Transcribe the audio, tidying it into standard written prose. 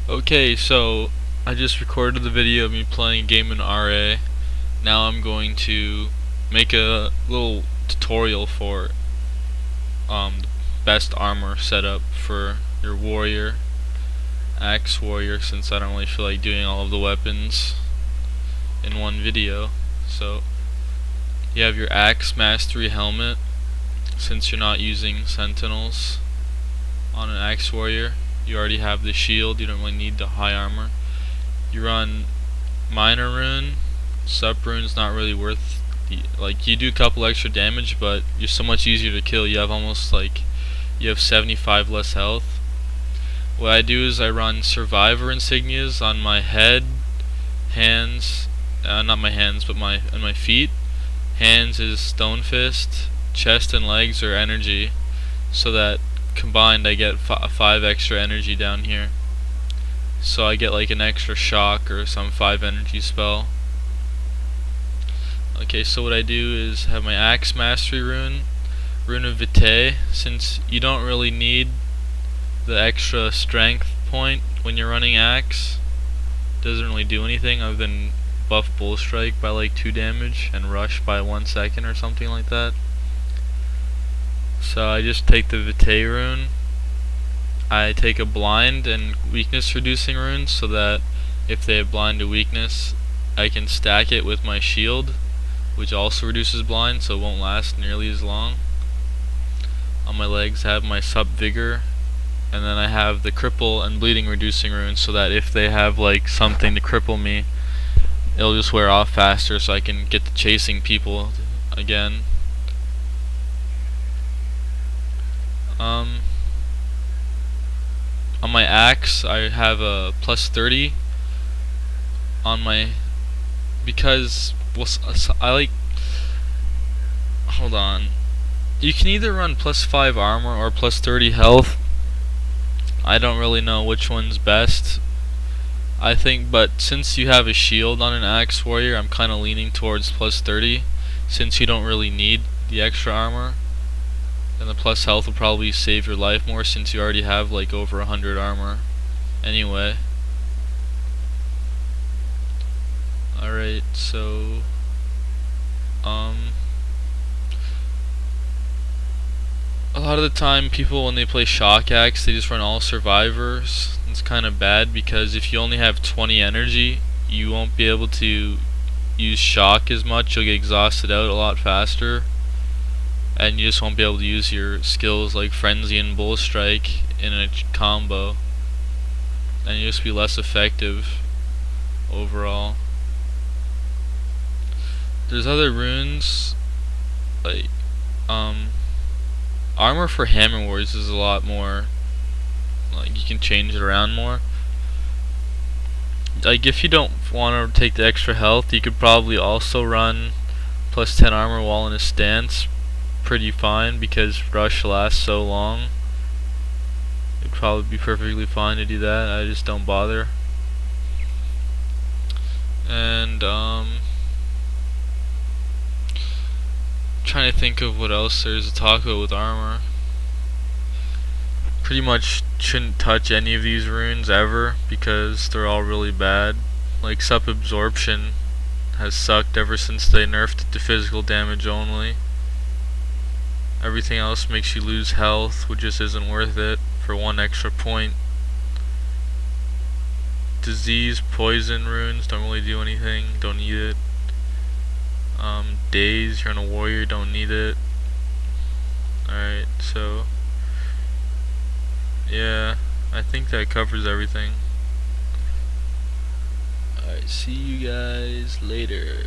Okay, so I just recorded the video of me playing a game in RA. Now I'm going to make a little tutorial for the best armor setup for your warrior, axe warrior, since I don't really feel like doing all of the weapons in one video. So you have your axe mastery helmet, since you're not using sentinels on an axe warrior. You already have the shield, you don't really need the high armor. You run minor rune. Sup rune's not really worth like, you do a couple extra damage, but you're so much easier to kill. You have 75 less health. What I do is I run survivor insignias on my head, hands, not my hands, but on my feet. Hands is stone fist, chest and legs are energy, so that combined I get 5 extra energy down here. So I get like an extra shock or some 5 energy spell. Okay, so what I do is have my axe mastery rune, rune of vitae, since you don't really need the extra strength point when you're running axe. Doesn't really do anything other than buff bull strike by like 2 damage and rush by 1 second or something like that. So I just take the vitae rune. I take a blind and weakness reducing rune, so that if they have blind to weakness, I can stack it with my shield, which also reduces blind, so it won't last nearly as long. On my legs I have my sup vigor, and then I have the cripple and bleeding reducing runes, so that if they have like something to cripple me, it'll just wear off faster, so I can get to chasing people again. On my axe I have a plus 30 on my, because hold on, you can either run plus 5 armor or plus 30 health. I don't really know which one's best, I think, but since you have a shield on an axe warrior, I'm kinda leaning towards plus 30, since you don't really need the extra armor. And the plus health will probably save your life more, since you already have like over 100 armor anyway. Alright, so a lot of the time people, when they play shock axe, they just run all survivors. It's kinda bad, because if you only have 20 energy, you won't be able to use shock as much. You'll get exhausted out a lot faster, and you just won't be able to use your skills like frenzy and bull strike in a combo, and you'll just be less effective overall. There's other runes like armor for hammer wars is a lot more, like, you can change it around more. Like, if you don't want to take the extra health, you could probably also run plus 10 armor while in a stance pretty fine, because rush lasts so long. It'd probably be perfectly fine to do that. I just don't bother. And trying to think of what else there's to talk about with armor. Pretty much shouldn't touch any of these runes ever, because they're all really bad. Like, sup absorption has sucked ever since they nerfed it to physical damage only. Everything else makes you lose health, which just isn't worth it for 1 extra point. Disease, poison runes don't really do anything, don't need it. Daze, you're on a warrior, don't need it. Alright, so yeah, I think that covers everything. Alright, see you guys later.